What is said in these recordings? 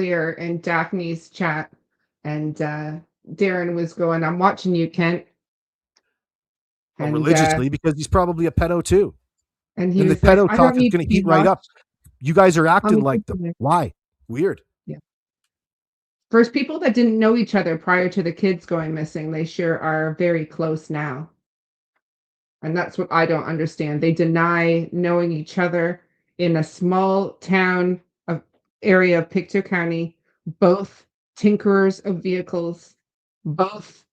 earlier in Daphne's chat, and Darren was going, "I'm watching you, Kent." Well, And religiously, because he's probably a pedo too. he And the was like, pedo "I talk don't is need going to to heat be right up. watched." You guys are acting I'm like them. Why? Weird. Yeah. For people that didn't know each other prior to the kids going missing, they sure are very close now. And that's what I don't understand. They deny knowing each other in a small town of area of Pictou County, both tinkerers of vehicles, both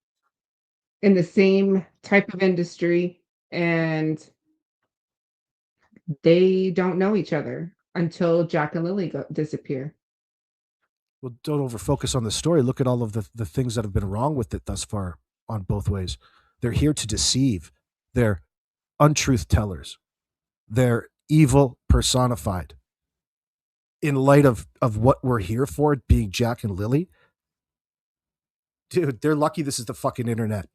in the same type of industry, and they don't know each other until Jack and Lily disappear. Well, don't overfocus on the story. Look at all of the things that have been wrong with it thus far on both ways. They're here to deceive. They're untruth tellers. They're evil personified. In light of what we're here for, being Jack and Lily, dude, they're lucky this is the fucking internet.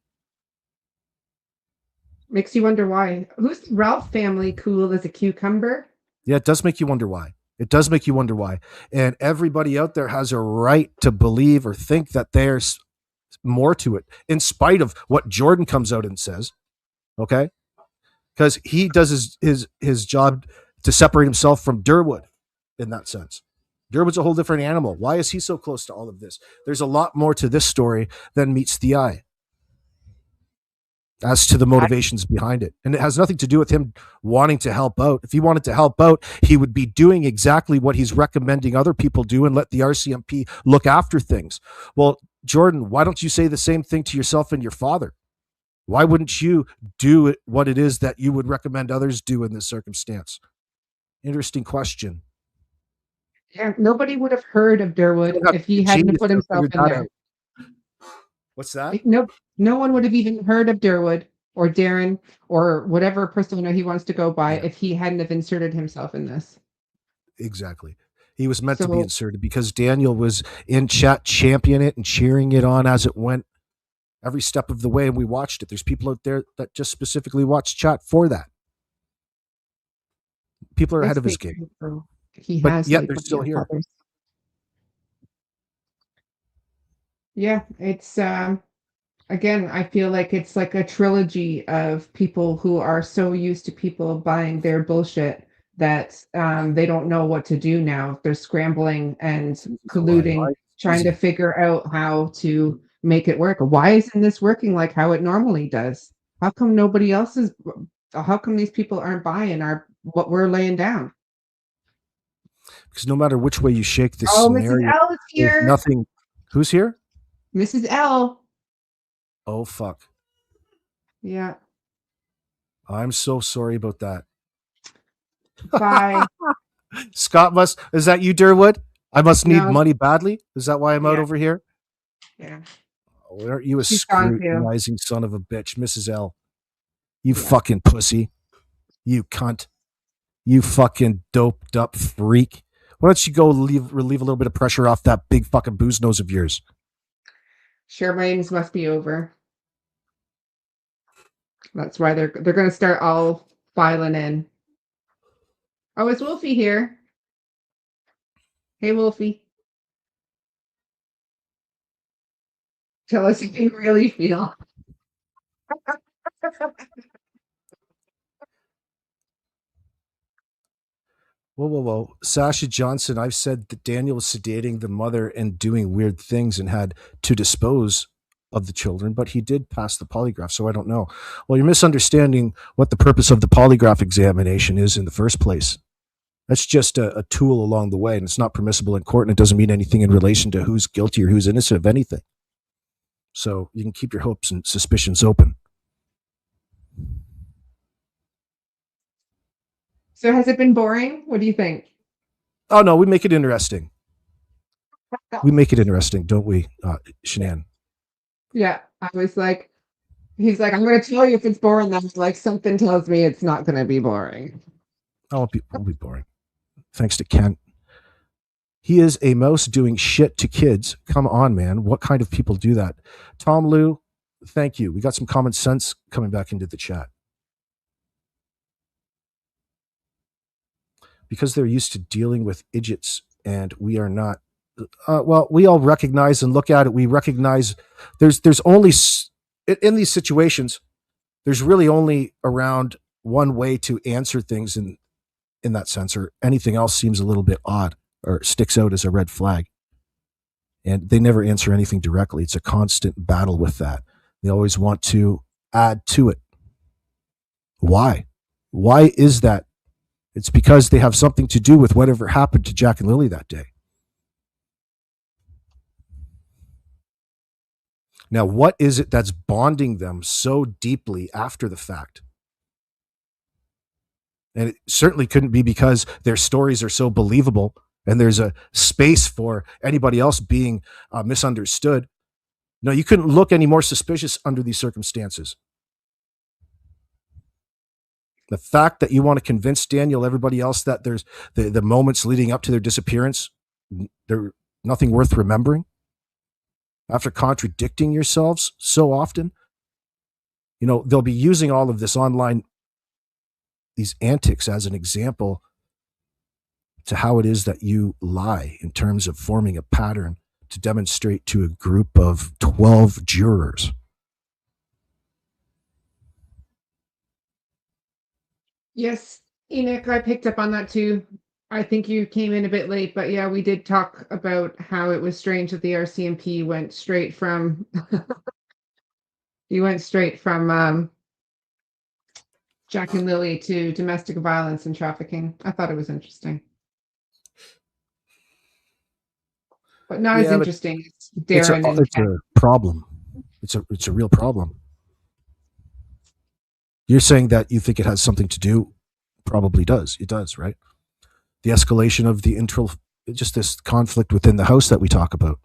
Makes you wonder why. Who's the Ralph family cool as a cucumber? Yeah, it does make you wonder why. It does make you wonder why. And everybody out there has a right to believe or think that there's more to it, in spite of what Jordan comes out and says. Okay? Because he does his job to separate himself from Durwood in that sense. Durwood's a whole different animal. Why is he so close to all of this? There's a lot more to this story than meets the eye as to the motivations behind it. And it has nothing to do with him wanting to help out. If he wanted to help out, he would be doing exactly what he's recommending other people do and let the RCMP look after things. Well, Jordan, why don't you say the same thing to yourself and your father? Why wouldn't you do what it is that you would recommend others do in this circumstance? Interesting question. Yeah, nobody would have heard of Durwood if he hadn't put himself in there. What's that? No one would have even heard of Durwood or Darren or whatever persona he wants to go by if he hadn't have inserted himself in this. Exactly. He was meant to be inserted because Daniel was in chat championing it and cheering it on as it went every step of the way, and we watched it. There's people out there that just specifically watch chat for that. People are ahead of his game. But yet they're still here. Yeah, it's again, I feel like it's like a trilogy of people who are so used to people buying their bullshit that they don't know what to do now. They're scrambling and colluding, trying to figure out how to make it work. Why isn't this working like how it normally does? How come nobody else is? How come these people aren't buying what we're laying down? Because no matter which way you shake this scenario, Mrs. L is here. Nothing. Who's here? Mrs. L. Oh, fuck. Yeah. I'm so sorry about that. Bye. Scott is that you, Durwood? I must need money badly. Is that why I'm out over here? Yeah. Oh, aren't you a scrutinizing son of a bitch, Mrs. L? You fucking pussy. You cunt. You fucking doped up freak. Why don't you go relieve a little bit of pressure off that big fucking booze nose of yours? Sure, meetings must be over. That's why they're going to start all filing in. Oh, is Wolfie here? Hey, Wolfie. Tell us if you really feel. Whoa. Sasha Johnson, I've said that Daniel was sedating the mother and doing weird things and had to dispose of the children, but he did pass the polygraph, so I don't know. Well, you're misunderstanding what the purpose of the polygraph examination is in the first place. That's just a tool along the way, and it's not permissible in court, and it doesn't mean anything in relation to who's guilty or who's innocent of anything. So you can keep your hopes and suspicions open. So has it been boring? What do you think? Oh, no, we make it interesting. We make it interesting, don't we, Shanann? Yeah, I was like, he's like, I'm going to tell you if it's boring. That's like something tells me it's not going to be boring. It won't be boring. Thanks to Kent. He is a mouse doing shit to kids. Come on, man. What kind of people do that? Tom Lou, thank you. We got some common sense coming back into the chat. Because they're used to dealing with idiots and we are not. well, we all recognize and look at it. We recognize there's only in these situations, there's really only around one way to answer things in that sense, or anything else seems a little bit odd or sticks out as a red flag. And they never answer anything directly. It's a constant battle with that. They always want to add to it. Why? Why is that? It's because they have something to do with whatever happened to Jack and Lily that day. Now, what is it that's bonding them so deeply after the fact? And it certainly couldn't be because their stories are so believable and there's a space for anybody else being misunderstood. No, you couldn't look any more suspicious under these circumstances. The fact that you want to convince Daniel, everybody else, that there's the moments leading up to their disappearance, they're nothing worth remembering. After contradicting yourselves so often, they'll be using all of this online, these antics as an example to how it is that you lie in terms of forming a pattern to demonstrate to a group of 12 jurors. Yes, Enoch, I picked up on that too. I think you came in a bit late, but yeah, we did talk about how it was strange that the RCMP went straight from you went straight from Jack and Lily to domestic violence and trafficking. I thought it was interesting. But not as Yeah, but interesting as Darren and it's Ken. a problem. It's a real problem. You're saying that you think it has something to do, probably does. It does, right? The escalation of the just this conflict within the house that we talk about.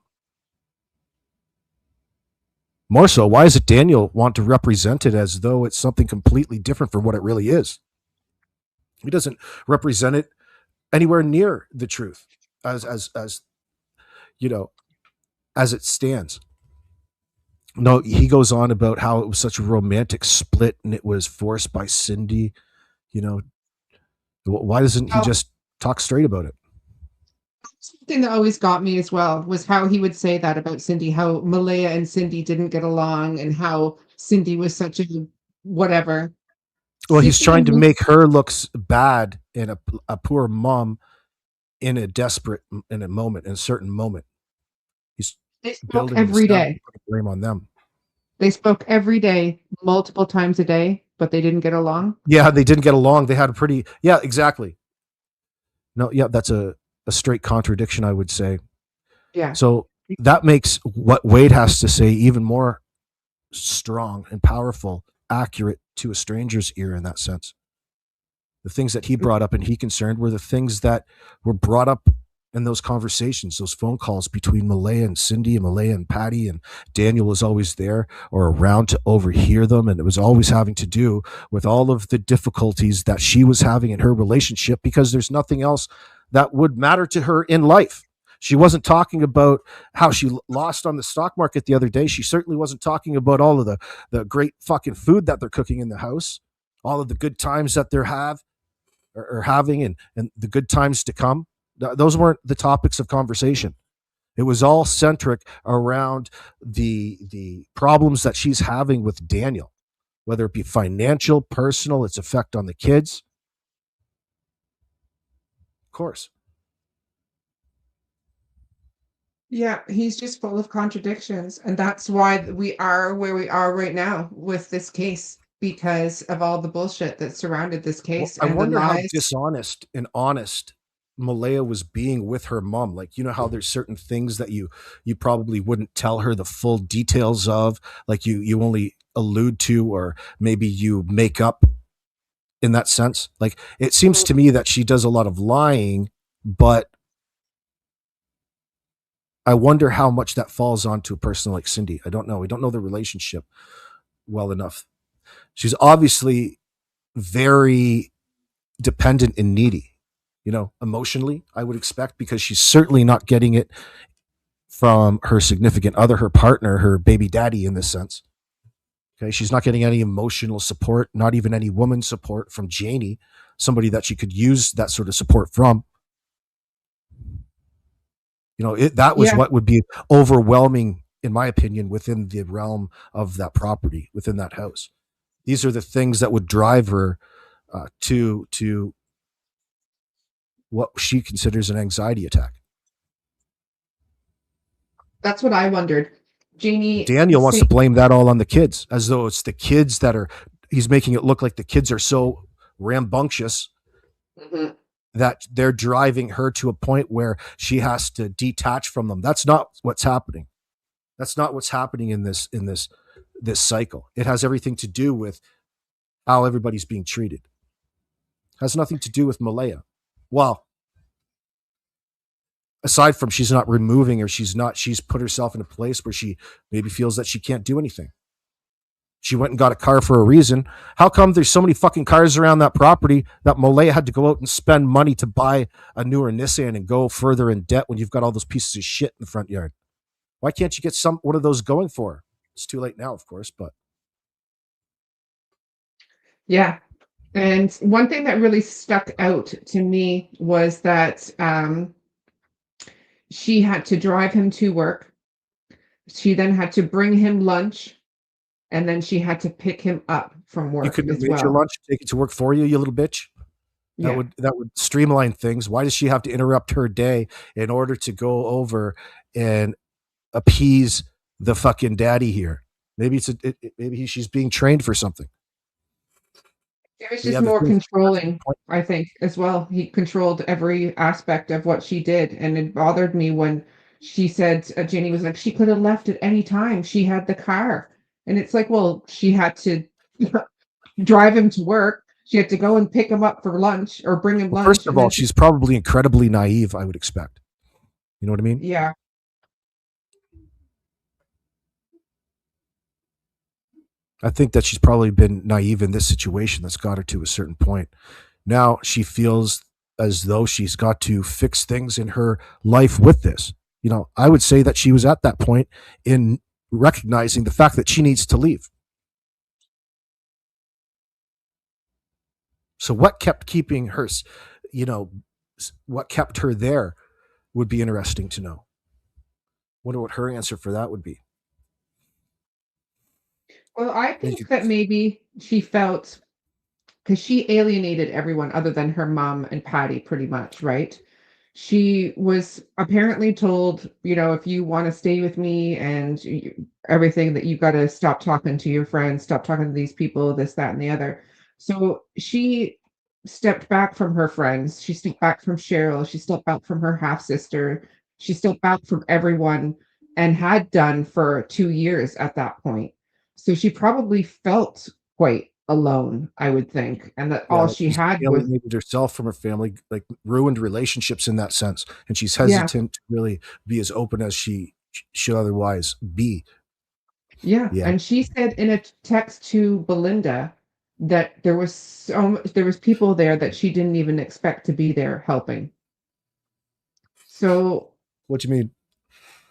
More so, why does it Daniel want to represent it as though it's something completely different from what it really is? He doesn't represent it anywhere near the truth as as it stands. No, he goes on about how it was such a romantic split and it was forced by Cindy. Why doesn't he just talk straight about it? Something that always got me as well was how he would say that about Cindy, how Malehya and Cindy didn't get along and how Cindy was such a whatever. Well, he's trying to Cindy, make her look bad and a poor mom in a certain moment. He's they spoke building this every up, day. putting blame on them. They spoke every day, multiple times a day, but they didn't get along. Yeah, they didn't get along. They had yeah, exactly. No, yeah, that's a straight contradiction, I would say. Yeah. So that makes what Wade has to say even more strong and powerful, accurate to a stranger's ear in that sense. The things that he brought up and he concerned were the things that were brought up in those conversations, those phone calls between Malehya and Cindy and Malehya and Patty, and Daniel was always there or around to overhear them. And it was always having to do with all of the difficulties that she was having in her relationship because there's nothing else that would matter to her in life. She wasn't talking about how she lost on the stock market the other day. She certainly wasn't talking about all of the great fucking food that they're cooking in the house, all of the good times that they're having and the good times to come. Those weren't the topics of conversation. It was all centric around the problems that she's having with Daniel, whether it be financial, personal, its effect on the kids. Of course. Yeah, he's just full of contradictions. And that's why we are where we are right now with this case, because of all the bullshit that surrounded this Well, case I and the wonder how lies. dishonest and honest Malehya was being with her mom. Like, how there's certain things that you probably wouldn't tell her the full details of, like you only allude to, or maybe you make up in that sense. Like, it seems to me that she does a lot of lying, but I wonder how much that falls onto a person like Cindy. I don't know. We don't know the relationship well enough. She's obviously very dependent and needy, emotionally, I would expect, because she's certainly not getting it from her significant other, her partner, her baby daddy in this sense. Okay. She's not getting any emotional support, not even any woman support from Janie, somebody that she could use that sort of support from. That was Yeah, what would be overwhelming, in my opinion, within the realm of that property, within that house. These are the things that would drive her to what she considers an anxiety attack. that's what I wondered. Janie, Daniel wants say, to blame that all on the kids, as though it's the kids that are. He's making it look like the kids are so rambunctious Mhm. that they're driving her to a point where she has to detach from them. That's not what's happening. That's not what's happening in this cycle. It has everything to do with how everybody's being treated. It has nothing to do with Malehya. Well, aside from she's not removing, or she's put herself in a place where she maybe feels that she can't do anything. She went and got a car for a reason. How come there's so many fucking cars around that property that Malehya had to go out and spend money to buy a newer Nissan and go further in debt when you've got all those pieces of shit in the front yard? Why can't you get one of those going for her? It's too late now, of course, but yeah. And one thing that really stuck out to me was that she had to drive him to work. She then had to bring him lunch, and then she had to pick him up from you work couldn't have as made your well. lunch, take it to work for you, you little bitch. That Yeah. would that would streamline things. Why does she have to interrupt her day in order to go over and appease the fucking daddy here? Maybe maybe she's being trained for something. It was Yeah, just the more thing. That's a good controlling, point. I think, as well. He controlled every aspect of what she did, and it bothered me when she said, Jenny was like, she could have left at any time. She had the car. And it's like, well, she had to drive him to work. She had to go and pick him up for lunch or bring him Well, first lunch, of and all, then she's probably incredibly naive, I would expect. You know what I mean? yeah. I think that she's probably been naive in this situation that's got her to a certain point. Now she feels as though she's got to fix things in her life with this. I would say that she was at that point in recognizing the fact that she needs to leave. So what kept keeping her, you know, what kept her there would be interesting to know. Wonder what her answer for that would be. Well, I Thank you. think that maybe she felt because she alienated everyone other than her mom and Patty pretty much, right? She was apparently told, if you want to stay with me and everything, that you got to stop talking to your friends, stop talking to these people, this, that, and the other. So she stepped back from her friends. She stepped back from Cheryl. She stepped back from her half sister. She stepped back from everyone and had done for 2 years at that point. So she probably felt quite alone, I would think, and that Yeah, all like she she's had was, alienated herself from her family, like ruined relationships in that sense, and she's yeah, hesitant to really be as open as she should otherwise be. yeah. Yeah. And she said in a text to Belinda that there was people there that she didn't even expect to be there helping. So What do you mean?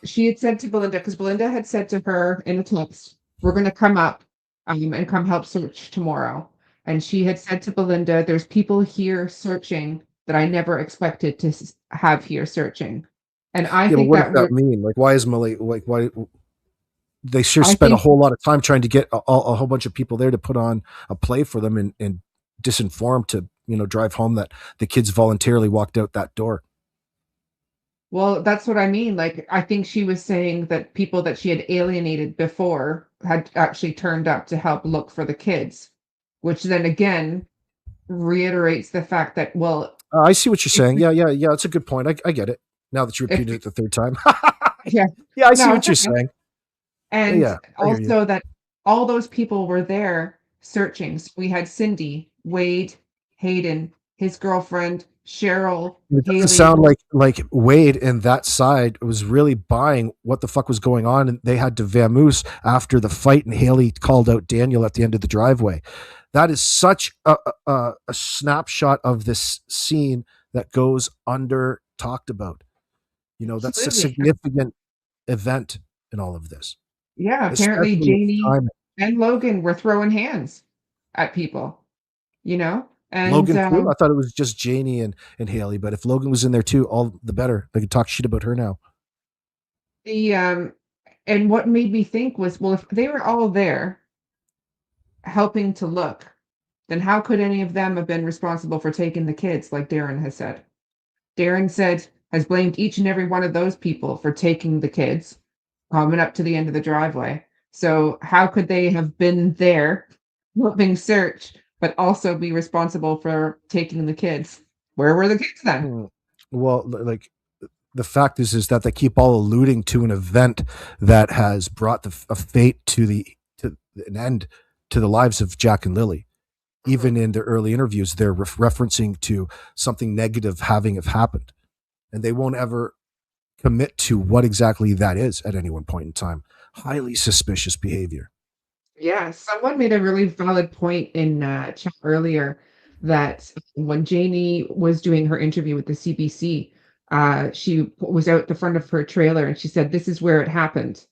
she had said to Belinda, because Belinda had said to her in a text, "We're going to come up and come help search tomorrow." And she had said to Belinda, "There's people here searching that I never expected to have here searching." And I Yeah, but think what does that that mean? Like, why is Malay? Like, why they sure I spent a think, whole lot of time trying to get a whole bunch of people there to put on a play for them, and disinform to drive home that the kids voluntarily walked out that door. well, that's what I mean. Like, I think she was saying that people that she had alienated before had actually turned up to help look for the kids, which then again reiterates the fact that, well, I see what you're if, saying. Yeah, yeah, yeah. That's a good point. I get it now that you if, repeated it the third time. yeah, Yeah, I see no, what it's you're okay. saying. Yeah, And yeah, I hear you. also that all those people were there searching. So we had Cindy, Wade, Hayden, his girlfriend, Cheryl, It doesn't Haley. sound like Wade and that side was really buying what the fuck was going on, and they had to vamoose after the fight, and Haley called out Daniel at the end of the driveway. That is such a snapshot of this scene that goes under talked about. That's a Absolutely. significant event in all of this, Yeah, apparently especially at the Janie time. and Logan were throwing hands at people, you know? And Logan too. I thought it was just Janie and Haley, but if Logan was in there too, all the better. They could talk shit about her now. The and what made me think was, well, if they were all there helping to look, then how could any of them have been responsible for taking the kids, like Darren has said? Darren said has blamed each and every one of those people for taking the kids, coming up to the end of the driveway. So how could they have been there helping search, but also be responsible for taking the kids? Where were the kids then? Hmm. Well, like the fact is that they keep all alluding to an event that has brought a fate to an end to the lives of Jack and Lily. Mhm. Even in their early interviews, they're referencing to something negative having have happened, and they won't ever commit to what exactly that is at any one point in time. Highly suspicious behavior. Yeah, someone made a really valid point in chat earlier that when Janie was doing her interview with the CBC, she was out the front of her trailer and she said, "This is where it happened."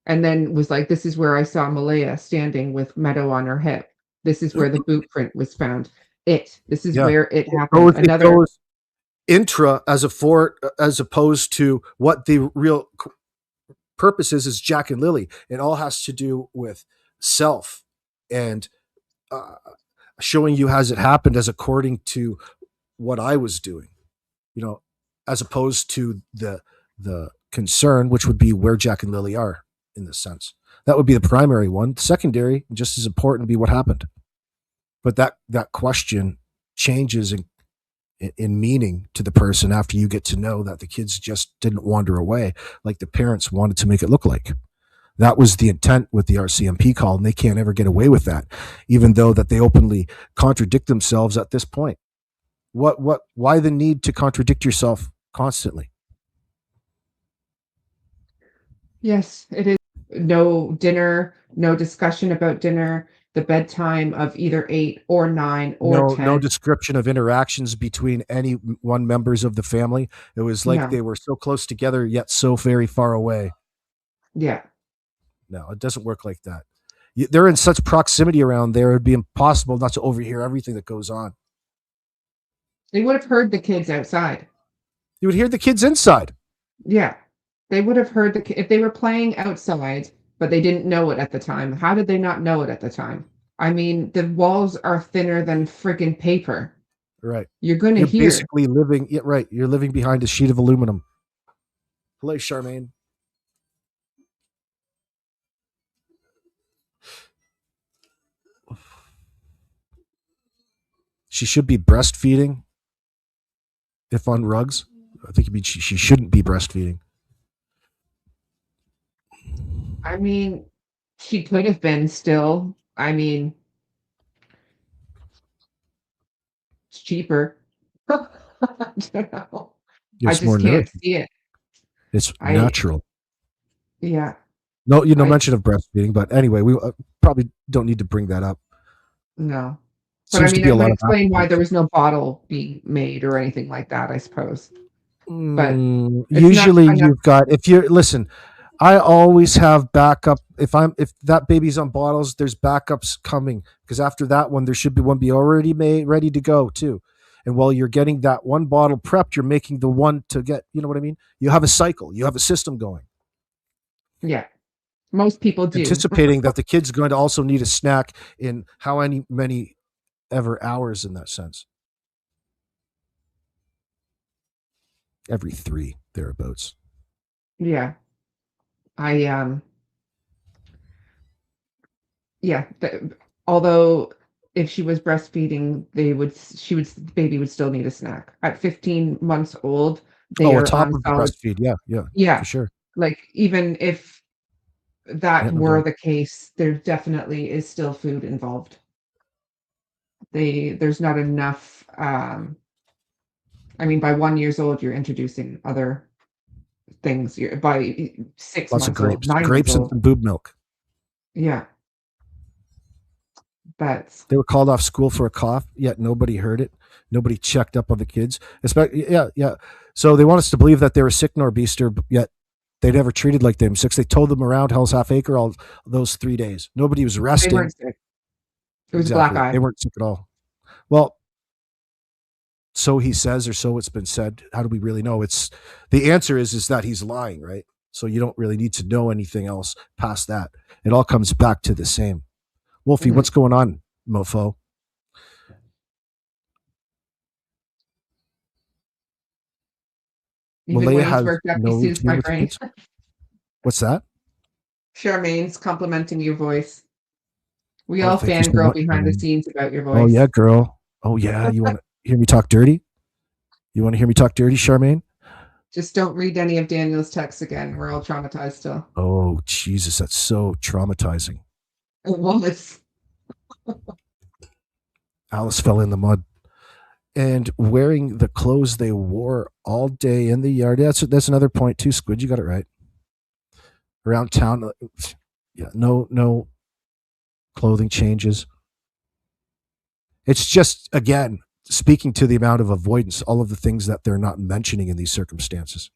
And then was like, "This is where I saw Malehya standing with Meadow on her hip. This is where the boot print was found. This is Yeah, where it it happened." goes. It Another, goes intra as opposed to what the real purpose is Jack and Lily. It all has to do with self and uh, showing you has it happened as according to what I was doing, you know, as opposed to the concern, which would be where Jack and Lily are in this sense. That would be the primary one. The secondary, just as important, would be what happened. But that question changes in meaning to the person after you get to know that the kids just didn't wander away like the parents wanted to make it look like. That was the intent with the RCMP call, and they can't ever get away with that, even though that they openly contradict themselves at this point. Why the need to contradict yourself constantly? yes, it is no dinner, no discussion about dinner, the bedtime of either 8 or 9 or No 10. description of interactions between any one members of the family. It was like No. they were so close together yet so very far away. Yeah. No, it doesn't work like that. They're in such proximity around there; it'd be impossible not to overhear everything that goes on. They would have heard the kids outside. You would hear the kids inside. Yeah. They would have heard if they were playing outside, but they didn't know it at the time. How did they not know it at the time? I mean, the walls are thinner than friggin' paper. Right. You're going to You're hear. basically living. Yeah, right. You're living behind a sheet of aluminum. Hello, Charmaine. She should be breastfeeding. If on rugs, I think she shouldn't be breastfeeding. I mean, she could have been still. I mean, it's cheaper. I don't know. I It's more just can't nourishing. see it. It's I natural. yeah. No, I mention of breastfeeding, but anyway, we probably don't need to bring that up. no. But I Seems to mean, be a it would lot of explain why there afterthoughts. was no bottle being made or anything like that, I suppose. But it's not Usually, enough. you've got if you listen. I always have backup. If that baby's on bottles, there's backups coming because after that one, there should be one be already made ready to go too. And while you're getting that one bottle prepped, you're making the one to get. You know what I mean? You have a cycle. You have a system going, Yeah. Most people do. anticipating that the kid's going to also need a snack in how many ever hours in that sense. Every three thereabouts. Yeah. I yeah, although if she was breastfeeding, the baby would still need a snack. At 15 months old, they Oh, on are top on of the solid. breastfeed, yeah, yeah, Yeah. for sure. Like even if Yeah, that no were doubt. the case, there definitely is still food involved. There's not enough I mean by 1 years old you're introducing other things. You're by six Lots of months old, grapes, 9 months grapes and old. some boob milk. Yeah. But They were called off school for a cough, yet nobody heard it. Nobody checked up on the kids. Especially, yeah, yeah. So they want us to believe that they were sick nor'easter, yet they never treated like they were sick. They towed them around Hell's Half Acre all those 3 days. Nobody was they resting. weren't sick. It was a black Exactly. They eye. weren't sick at all. Well, so he says, or so it's been said. How do we really know? It's the answer is that he's lying, right? So you don't really need to know anything else past that. It all comes back to the same. Wolfie, Mhm. what's going on, mofo? Even Malehya when he's has worked up, he no soothes routine my with the brain. kids. What's that? Charmaine's complimenting your voice. We Oh, all thank you so fangirl much, behind the Charmaine. scenes about your Oh yeah, voice. girl. Oh yeah. You want to hear me talk dirty? You want to hear me talk dirty, Charmaine? Just don't read any of Daniel's texts again. We're all traumatized still. Oh Jesus, that's so traumatizing. It was. Alice fell in the mud. And wearing the clothes they wore all day in the yard. That's another point too, Squid. You got it right. Around town, yeah, no clothing changes. It's just again speaking to the amount of avoidance, all of the things that they're not mentioning in these circumstances.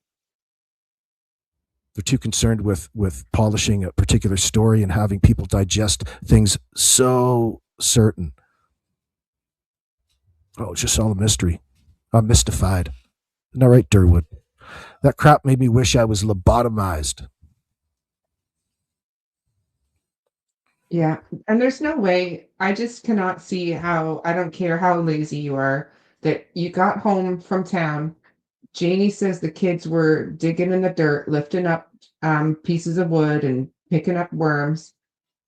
They're too concerned with polishing a particular story and having people digest things so certain. Oh, it's just all a mystery. I'm mystified. Isn't that right, Durwood? That crap made me wish I was lobotomized. Yeah. And there's no way, I just cannot see how, I don't care how lazy you are, that you got home from town. Janie says the kids were digging in the dirt, lifting up pieces of wood and picking up worms,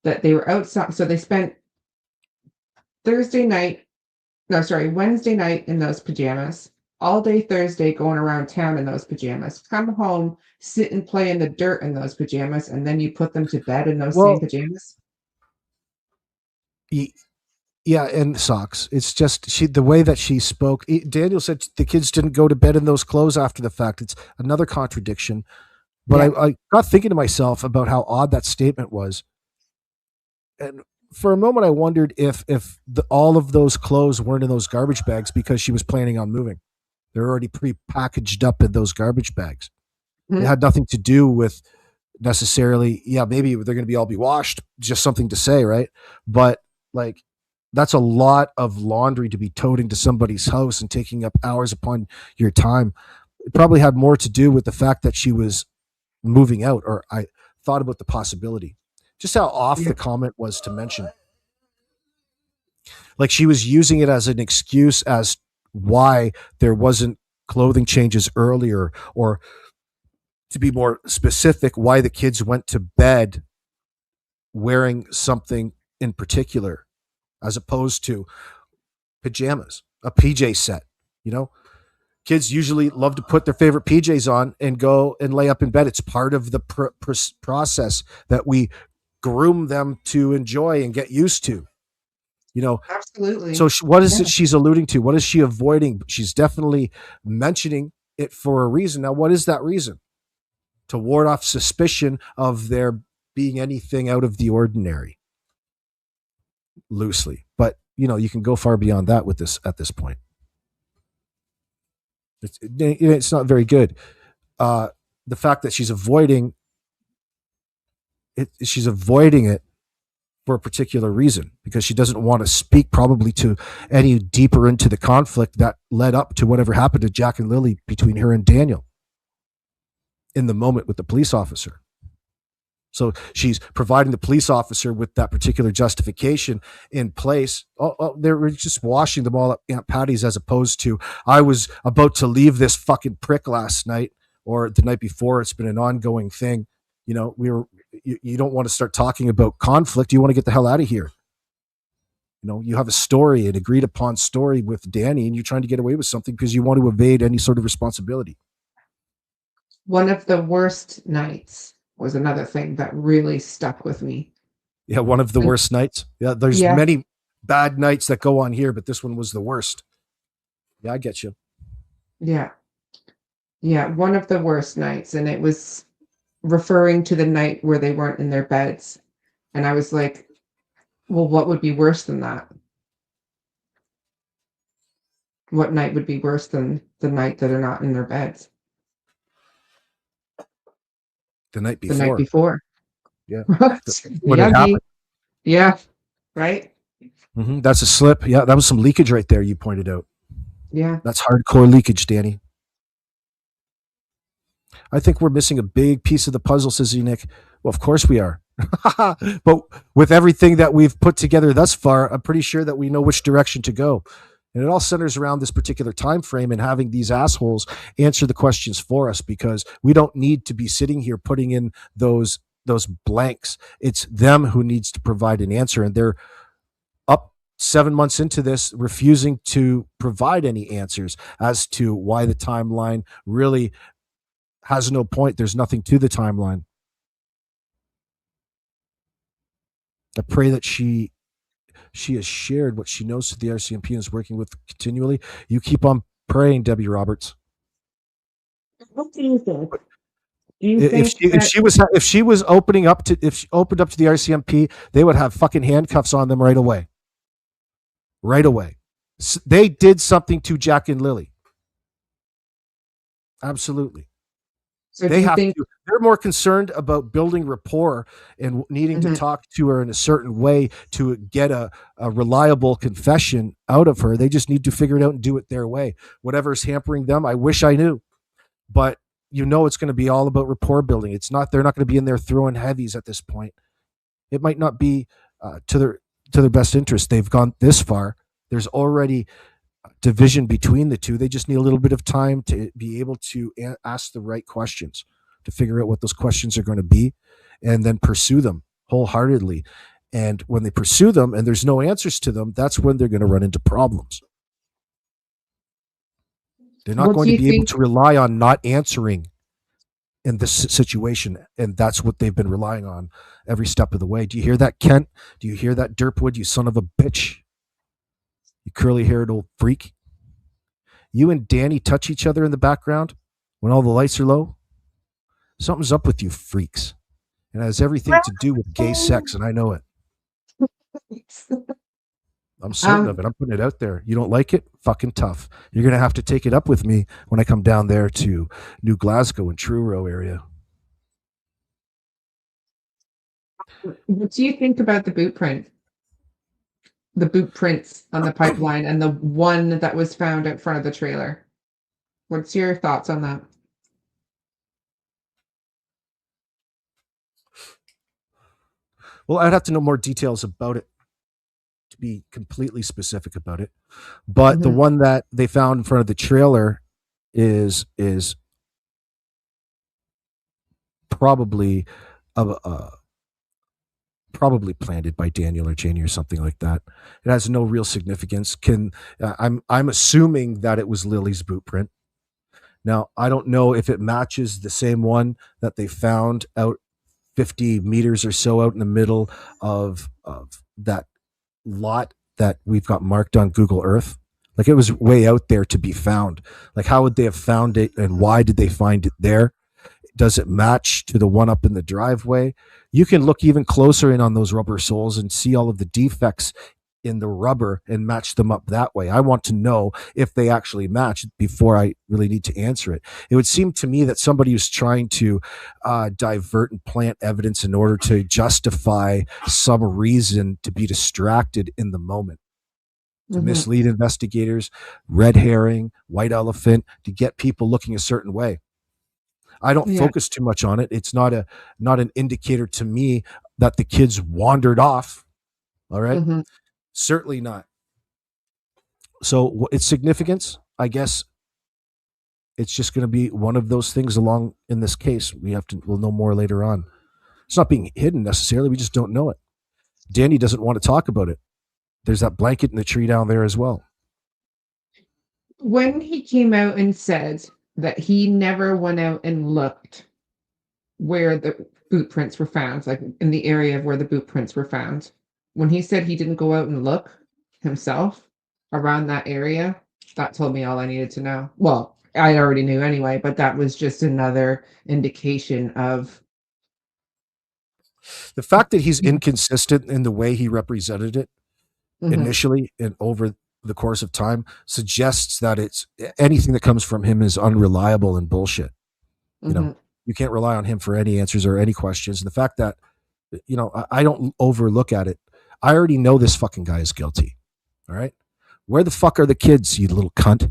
that they were outside. So they spent Thursday night, no, sorry, Wednesday night in those pajamas, all day Thursday going around town in those pajamas, come home, sit and play in the dirt in those pajamas, and then you put them to bed in those same Well, pajamas. yeah, and socks. It's just the way that she spoke. Daniel said the kids didn't go to bed in those clothes after the fact. It's another contradiction. But Yeah. I got thinking to myself about how odd that statement was, and for a moment I wondered if all of those clothes weren't in those garbage bags because she was planning on moving. They're already pre-packaged up in those garbage bags. It Mhm. had nothing to do with necessarily, yeah, maybe they're going to be all be washed, just something to say, right? But like, that's a lot of laundry to be toting to somebody's house and taking up hours upon your time. It probably had more to do with the fact that she was moving out, or I thought about the possibility. Just how off Yeah. the comment was to mention. Like she was using it as an excuse as why there wasn't clothing changes earlier, or to be more specific, why the kids went to bed wearing something in particular as opposed to pajamas, a PJ set. You know, kids usually love to put their favorite PJs on and go and lay up in bed. It's part of the process that we groom them to enjoy and get used to. You know, so Absolutely. what is Yeah. it she's alluding to? What is she avoiding? She's definitely mentioning it for a reason. Now, what is that reason? To ward off suspicion of there being anything out of the ordinary, loosely. But you know, you can go far beyond that with this at this point. It's not very good. Uh, the fact that she's avoiding it for a particular reason because she doesn't want to speak probably to any deeper into the conflict that led up to whatever happened to Jack and Lily between her and Daniel in the moment with the police officer. So she's providing the police officer with that particular justification in place. They were just washing them all up Aunt Patty's, as opposed to, I was about to leave this fucking prick last night or the night before. It's been an ongoing thing. You know, you don't want to start talking about conflict. You want to get the hell out of here. You know, you have a story, an agreed upon story with Danny, and you're trying to get away with something because you want to evade any sort of responsibility. One of the worst nights was another thing that really stuck with me. Yeah, one of the And worst nights. Yeah, there's yeah, many bad nights that go on here, but this one was the worst. Yeah, I get you. yeah, yeah, one of the worst nights, and it was referring to the night where they weren't in their beds. And I was like, well, what would be worse than that? What night would be worse than the night that they're not in their beds? The night The night before. before. Yeah. The What had Yagi. happened. Yeah, right? That's a slip. Yeah, that was some leakage right there you pointed out. Yeah. That's hardcore leakage, Danny. I think we're missing a big piece of the puzzle, says Nick. Well, of course we are. But with everything that we've put together thus far, I'm pretty sure that we know which direction to go. And it all centers around this particular time frame and having these assholes answer the questions for us, because we don't need to be sitting here putting in those blanks. It's them who needs to provide an answer, and they're up 7 months into this refusing to provide any answers as to why the timeline really has no point. There's nothing to the timeline. I pray that she has shared what she knows to the RCMP and is working with continually. You keep on praying, Debbie Roberts. What do you think? If she opened up to the RCMP, they would have fucking handcuffs on them right away. Right away. They did something to Jack and Lily. Absolutely. So they're more concerned about building rapport and needing to talk to her in a certain way to get a reliable confession out of her. They just need to figure it out and do it their way. Whatever's hampering them, I wish I knew. But it's going to be all about rapport building. They're not going to be in there throwing heavies at this point. It might not be to their best interest. They've gone this far. There's already division between the two. They just need a little bit of time to be able to ask the right questions, to figure out what those questions are going to be, and then pursue them wholeheartedly. And when they pursue them and there's no answers to them, that's when they're going to run into problems. They're not going to be able to rely on not answering in this situation. And that's what they've been relying on every step of the way. Do you hear that, Kent? Do you hear that, Derpwood, you son of a bitch? You curly-haired old freak. You and Danny touch each other in the background when all the lights are low. Something's up with you freaks. And it has everything to do with gay sex, and I know it. I'm certain of it. I'm putting it out there. You don't like it? Fucking tough. You're going to have to take it up with me when I come down there to New Glasgow and Truro area. What do you think about the bootprints on the pipeline and the one that was found out front of the trailer? What's your thoughts on that? Well, I'd have to know more details about it to be completely specific about it. But the one that they found in front of the trailer is probably probably planted by Daniel or Janie or something like that. It has no real significance. I'm assuming that it was Lily's boot print. Now, I don't know if it matches the same one that they found out 50 meters or so out in the middle of that lot that we've got marked on Google Earth. Like, it was way out there to be found. Like, how would they have found it, and why did they find it there? Does it match to the one up in the driveway? You can look even closer in on those rubber soles and see all of the defects in the rubber and match them up that way. I want to know if they actually match before I really need to answer it. It would seem to me that somebody who's trying to divert and plant evidence in order to justify some reason to be distracted in the moment, to mislead investigators, red herring, white elephant, to get people looking a certain way. I don't focus too much on it. It's not an indicator to me that the kids wandered off. All right. Certainly not. So its significance, I guess, it's just going to be one of those things along in this case. We'll know more later on. It's not being hidden necessarily. We just don't know it. Danny doesn't want to talk about it. There's that blanket in the tree down there as well. When he came out and said that he never went out and looked where the boot prints were found, like in the area where the boot prints were found, when he said he didn't go out and look himself around that area, that told me all I needed to know. Well, I already knew anyway, but that was just another indication of the fact that he's inconsistent in the way he represented it initially and over the course of time suggests that it's anything that comes from him is unreliable and bullshit. You know, you can't rely on him for any answers or any questions. And the fact that, I don't overlook at it. I already know this fucking guy is guilty. All right. Where the fuck are the kids, you little cunt?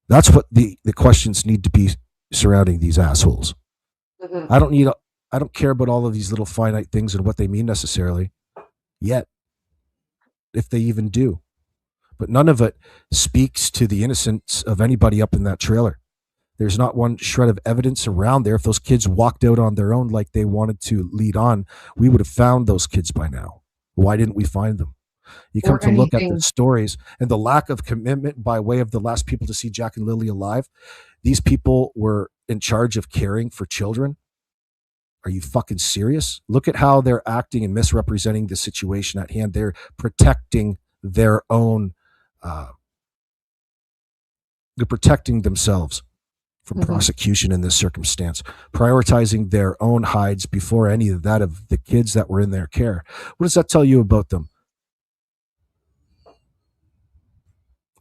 That's what the questions need to be surrounding these assholes. Mhm. I don't care about all of these little finite things and what they mean necessarily yet, if they even do. But none of it speaks to the innocence of anybody up in that trailer. There's not one shred of evidence around there. If those kids walked out on their own like they wanted to lead on, we would have found those kids by now. Why didn't we find them? You come Or to look at the anything. stories and the lack of commitment by way of the last people to see Jack and Lily alive. These people were in charge of caring for children. Are you fucking serious? Look at how they're acting and misrepresenting the situation at hand. They're protecting their own, uh, they're protecting themselves from Mhm. prosecution in this circumstance, prioritizing their own hides before any of that of the kids that were in their care. What does that tell you about them?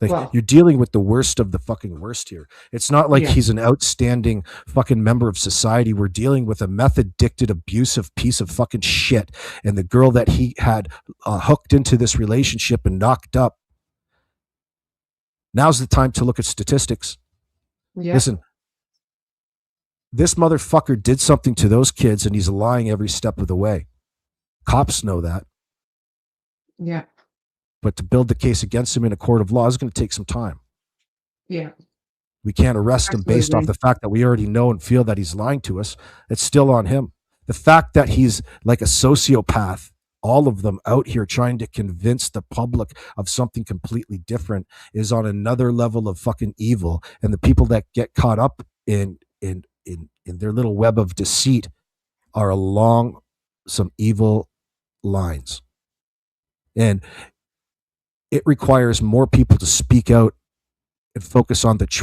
Like, Well, you're dealing with the worst of the fucking worst here. It's not like yeah. he's an outstanding fucking member of society. We're dealing with a meth addicted, abusive piece of fucking shit. And the girl that he had hooked into this relationship and knocked up. Now's the time to look at statistics. Yeah. Listen, this motherfucker did something to those kids and he's lying every step of the way. Cops know that. Yeah. But to build the case against him in a court of law is going to take some time. Yeah. We can't arrest him based off Absolutely. the fact that we already know and feel that he's lying to us. It's still on him. The fact that he's like a sociopath, all of them out here trying to convince the public of something completely different, is on another level of fucking evil. And the people that get caught up in their little web of deceit are along some evil lines. And it requires more people to speak out and focus on the truth